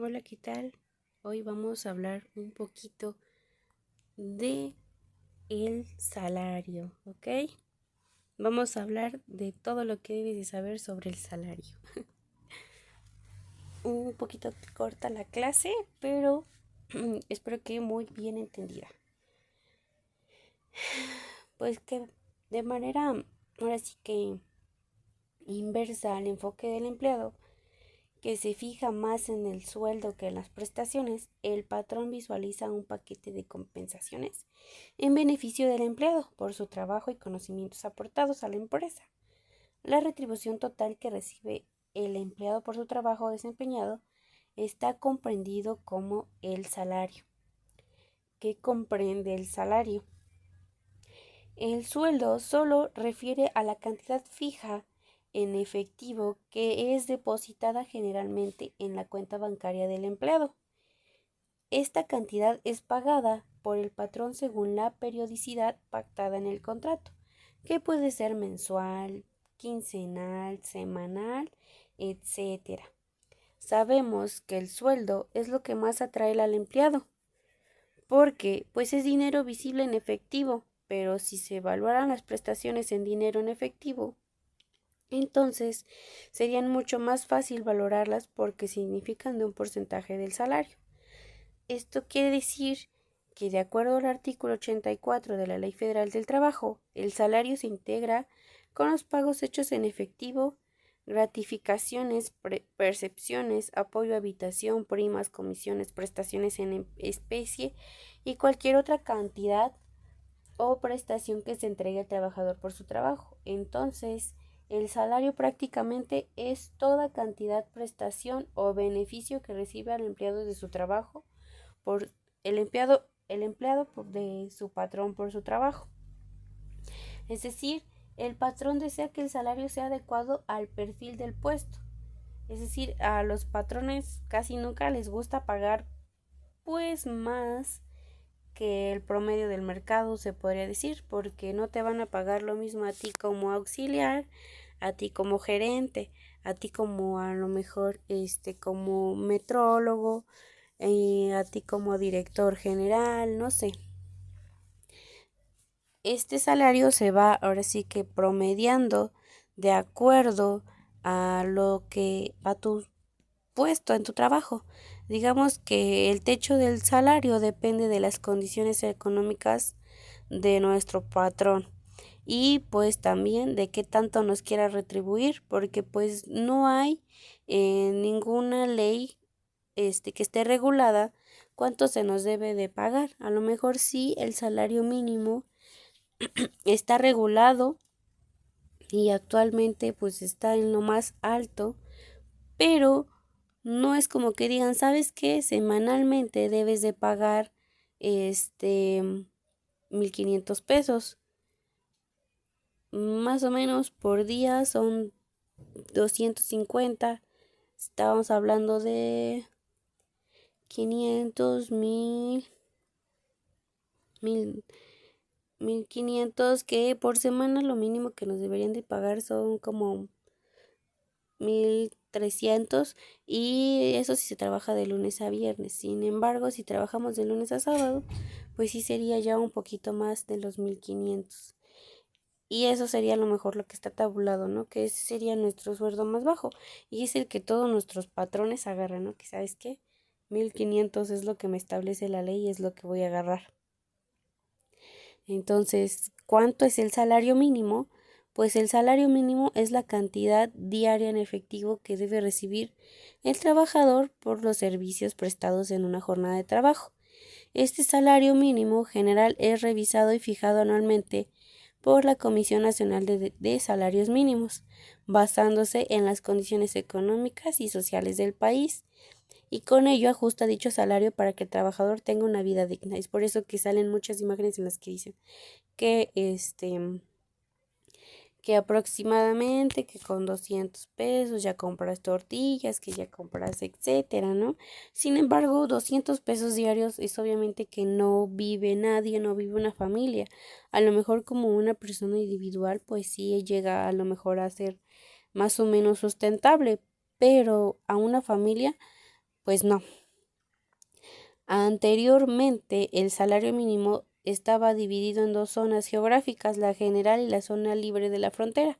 Hola, ¿qué tal? Hoy vamos a hablar un poquito de el salario, ¿ok? Vamos a hablar de todo lo que debes de saber sobre el salario. Un poquito corta la clase, pero espero que muy bien entendida. Pues que de manera, ahora sí que inversa al enfoque del empleado, que se fija más en el sueldo que en las prestaciones, el patrón visualiza un paquete de compensaciones en beneficio del empleado por su trabajo y conocimientos aportados a la empresa. La retribución total que recibe el empleado por su trabajo desempeñado está comprendido como el salario. ¿Qué comprende el salario? El sueldo solo refiere a la cantidad fija en efectivo que es depositada generalmente en la cuenta bancaria del empleado. Esta cantidad es pagada por el patrón según la periodicidad pactada en el contrato, que puede ser mensual, quincenal, semanal, etcétera. Sabemos que el sueldo es lo que más atrae al empleado, porque pues es dinero visible en efectivo, pero si se evaluaran las prestaciones en dinero en efectivo, entonces serían mucho más fácil valorarlas porque significan de un porcentaje del salario. Esto quiere decir que de acuerdo al artículo 84 de la Ley Federal del Trabajo, el salario se integra con los pagos hechos en efectivo, gratificaciones, percepciones, apoyo a habitación, primas, comisiones, prestaciones en especie y cualquier otra cantidad o prestación que se entregue al trabajador por su trabajo. Entonces, el salario prácticamente es toda cantidad, prestación o beneficio que recibe el empleado de su trabajo por el empleado de su patrón por su trabajo. Es decir, el patrón desea que el salario sea adecuado al perfil del puesto. Es decir, a los patrones casi nunca les gusta pagar pues más que el promedio del mercado, se podría decir, porque no te van a pagar lo mismo a ti como auxiliar, a ti como gerente, a ti como a lo mejor como metrólogo, a ti como director general, no sé. Este salario se va ahora sí que promediando de acuerdo a lo que a tu puesto en tu trabajo. Digamos que el techo del salario depende de las condiciones económicas de nuestro patrón y pues también de qué tanto nos quiera retribuir, porque pues no hay ninguna ley que esté regulada cuánto se nos debe de pagar. A lo mejor sí el salario mínimo está regulado y actualmente pues está en lo más alto, pero no es como que digan, ¿sabes qué? Semanalmente debes de pagar 1,500 pesos. Más o menos por día son 250. Estábamos hablando de 500, 1000, 1500, que por semana lo mínimo que nos deberían de pagar son como 1300, y eso si se trabaja de lunes a viernes. Sin embargo, si trabajamos de lunes a sábado, pues sí sería ya un poquito más de los 1500. Y eso sería a lo mejor lo que está tabulado, ¿no? Que ese sería nuestro sueldo más bajo. Y es el que todos nuestros patrones agarran, ¿no? Que sabes qué, 1500 es lo que me establece la ley y es lo que voy a agarrar. Entonces, ¿cuánto es el salario mínimo? Pues el salario mínimo es la cantidad diaria en efectivo que debe recibir el trabajador por los servicios prestados en una jornada de trabajo. Este salario mínimo general es revisado y fijado anualmente por la Comisión Nacional de Salarios Mínimos, basándose en las condiciones económicas y sociales del país, y con ello ajusta dicho salario para que el trabajador tenga una vida digna. Es por eso que salen muchas imágenes en las que dicen que que aproximadamente que con 200 pesos ya compras tortillas, que ya compras, etcétera, ¿no? Sin embargo, 200 pesos diarios es obviamente que no vive nadie, no vive una familia. A lo mejor como una persona individual, pues sí llega a lo mejor a ser más o menos sustentable, pero a una familia Pues no. Anteriormente, el salario mínimo estaba dividido en dos zonas geográficas, la general y la zona libre de la frontera.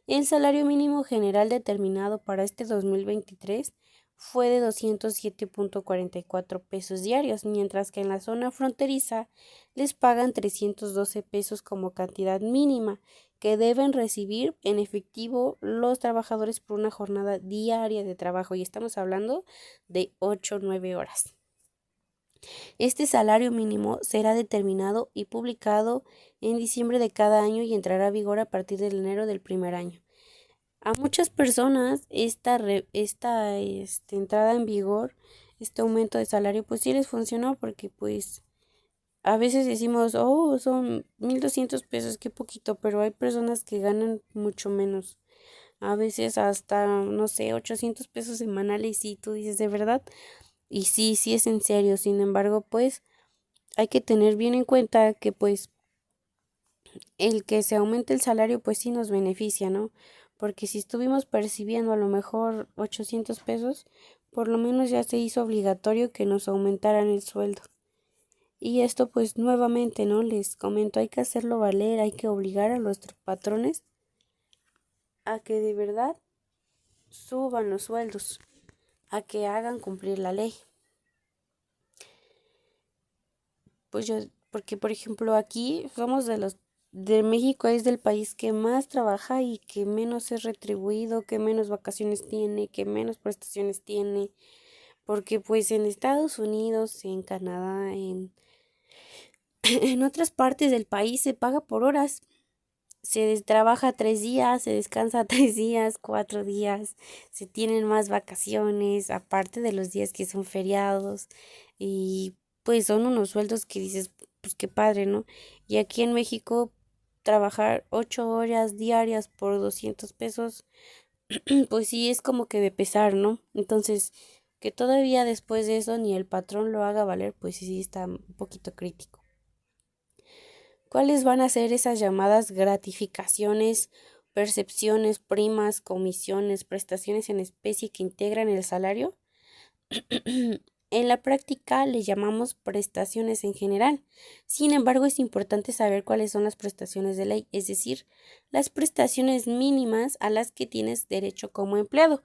El salario mínimo general determinado para este 2023 fue de 207.44 pesos diarios, mientras que en la zona fronteriza les pagan 312 pesos como cantidad mínima que deben recibir en efectivo los trabajadores por una jornada diaria de trabajo, y estamos hablando de 8 o 9 horas. Este salario mínimo será determinado y publicado en diciembre de cada año y entrará a vigor a partir de enero del primer año. A muchas personas esta entrada en vigor, este aumento de salario, pues sí les funcionó, porque pues a veces decimos, oh, son 1,200 pesos, qué poquito, pero hay personas que ganan mucho menos. A veces hasta, no sé, 800 pesos semanales, y tú dices, ¿de verdad? Y sí, sí es en serio. Sin embargo, pues hay que tener bien en cuenta que pues el que se aumente el salario pues sí nos beneficia, ¿no? Porque si estuvimos percibiendo a lo mejor 800 pesos, por lo menos ya se hizo obligatorio que nos aumentaran el sueldo. Y esto pues nuevamente, ¿no? Les comento, hay que hacerlo valer, hay que obligar a nuestros patrones a que de verdad suban los sueldos, a que hagan cumplir la ley. Pues yo, porque por ejemplo aquí somos de México, es del país que más trabaja y que menos es retribuido, que menos vacaciones tiene, que menos prestaciones tiene, porque pues en Estados Unidos, en Canadá, en otras partes del país se paga por horas. Trabaja 3 días, se descansa 3 días, 4 días, se tienen más vacaciones, aparte de los días que son feriados, y pues son unos sueldos que dices, pues qué padre, ¿no? Y aquí en México, trabajar 8 horas diarias por 200 pesos, pues sí es como que de pesar, ¿no? Entonces, que todavía después de eso ni el patrón lo haga valer, pues sí está un poquito crítico. ¿Cuáles van a ser esas llamadas gratificaciones, percepciones, primas, comisiones, prestaciones en especie que integran el salario? En la práctica le llamamos prestaciones en general. Sin embargo, es importante saber cuáles son las prestaciones de ley, es decir, las prestaciones mínimas a las que tienes derecho como empleado.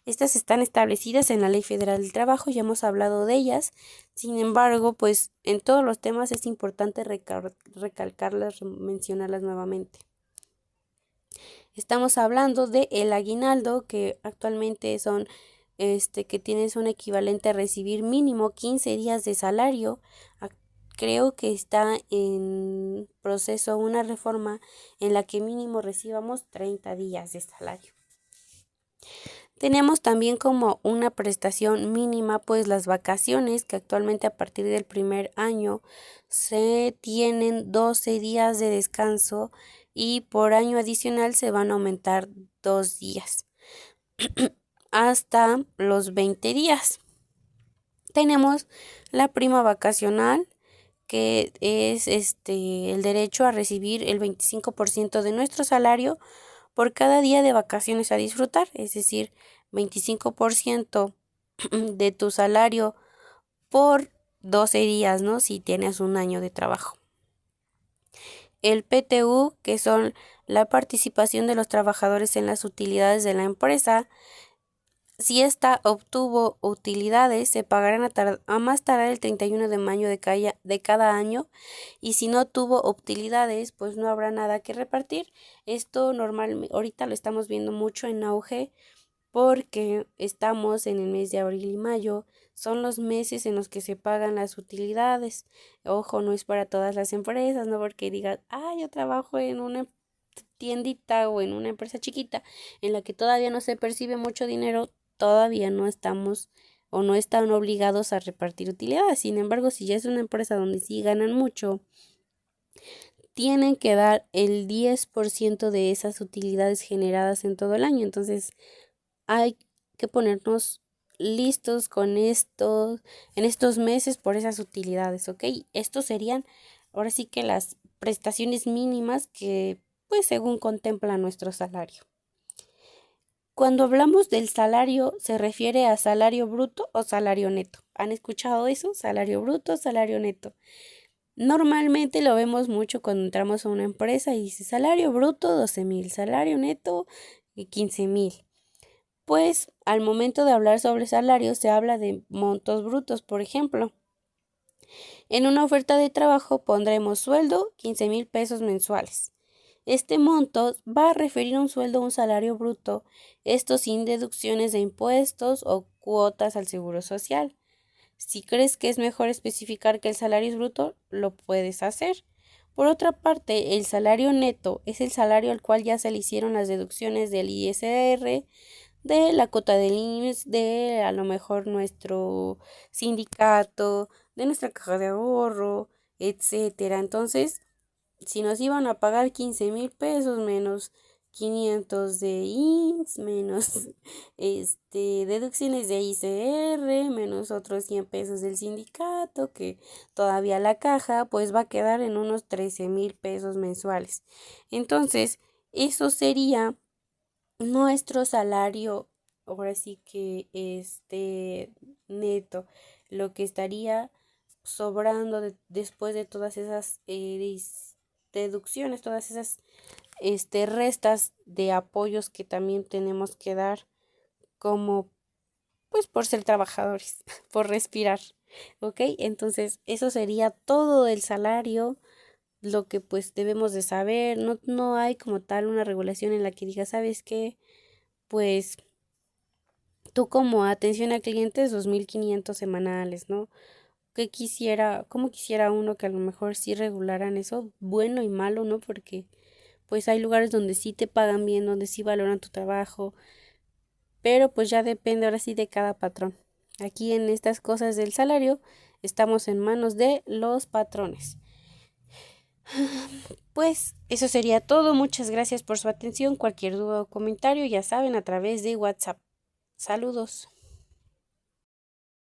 Estas están establecidas en la Ley Federal del Trabajo, ya hemos hablado de ellas. Sin embargo, pues en todos los temas es importante recalcarlas, mencionarlas nuevamente. Estamos hablando de el aguinaldo, que actualmente son que tienes un equivalente a recibir mínimo 15 días de salario. Creo que está en proceso una reforma en la que mínimo recibamos 30 días de salario. Tenemos también como una prestación mínima pues las vacaciones, que actualmente a partir del primer año se tienen 12 días de descanso y por año adicional se van a aumentar 2 días hasta los 20 días. Tenemos la prima vacacional, que es el derecho a recibir el 25% de nuestro salario por cada día de vacaciones a disfrutar, es decir, 25% de tu salario por 12 días, ¿no? Si tienes un año de trabajo. El PTU, que son la participación de los trabajadores en las utilidades de la empresa. Si ésta obtuvo utilidades, se pagarán a más tardar el 31 de mayo de cada año, y si no tuvo utilidades, pues no habrá nada que repartir. Esto normalmente, ahorita lo estamos viendo mucho en auge porque estamos en el mes de abril y mayo, son los meses en los que se pagan las utilidades. Ojo, no es para todas las empresas, no porque digas, yo trabajo en una tiendita o en una empresa chiquita en la que todavía no se percibe mucho dinero, todavía no estamos o no están obligados a repartir utilidades. Sin embargo, si ya es una empresa donde sí ganan mucho, tienen que dar el 10% de esas utilidades generadas en todo el año. Entonces, hay que ponernos listos con en estos meses por esas utilidades, ¿ok? Estos serían ahora sí que las prestaciones mínimas que pues según contempla nuestro salario. Cuando hablamos del salario, ¿se refiere a salario bruto o salario neto? ¿Han escuchado eso? Salario bruto, salario neto. Normalmente lo vemos mucho cuando entramos a una empresa y dice salario bruto 12,000, salario neto 15,000. Pues al momento de hablar sobre salarios se habla de montos brutos, por ejemplo. En una oferta de trabajo pondremos sueldo 15,000 pesos mensuales. Este monto va a referir a un sueldo o un salario bruto, esto sin deducciones de impuestos o cuotas al seguro social. Si crees que es mejor especificar que el salario es bruto, lo puedes hacer. Por otra parte, el salario neto es el salario al cual ya se le hicieron las deducciones del ISR, de la cuota del IMSS, de a lo mejor nuestro sindicato, de nuestra caja de ahorro, etcétera. Entonces, si nos iban a pagar 15,000 pesos menos 500 de IMSS, menos deducciones de ICR, menos otros 100 pesos del sindicato, que todavía la caja, pues va a quedar en unos 13,000 pesos mensuales. Entonces, eso sería nuestro salario, ahora sí que neto, lo que estaría sobrando después de todas esas deducciones, todas esas restas de apoyos que también tenemos que dar como pues por ser trabajadores, por respirar, ¿ok? Entonces eso sería todo el salario, lo que pues debemos de saber. No hay como tal una regulación en la que diga, ¿sabes qué? Pues tú como atención a clientes 2,500 semanales, ¿no? Cómo quisiera uno que a lo mejor sí regularan eso, bueno y malo, ¿no? Porque pues hay lugares donde sí te pagan bien, donde sí valoran tu trabajo, pero pues ya depende ahora sí de cada patrón. Aquí en estas cosas del salario estamos en manos de los patrones. Pues eso sería todo. Muchas gracias por su atención. Cualquier duda o comentario, ya saben, a través de WhatsApp. Saludos.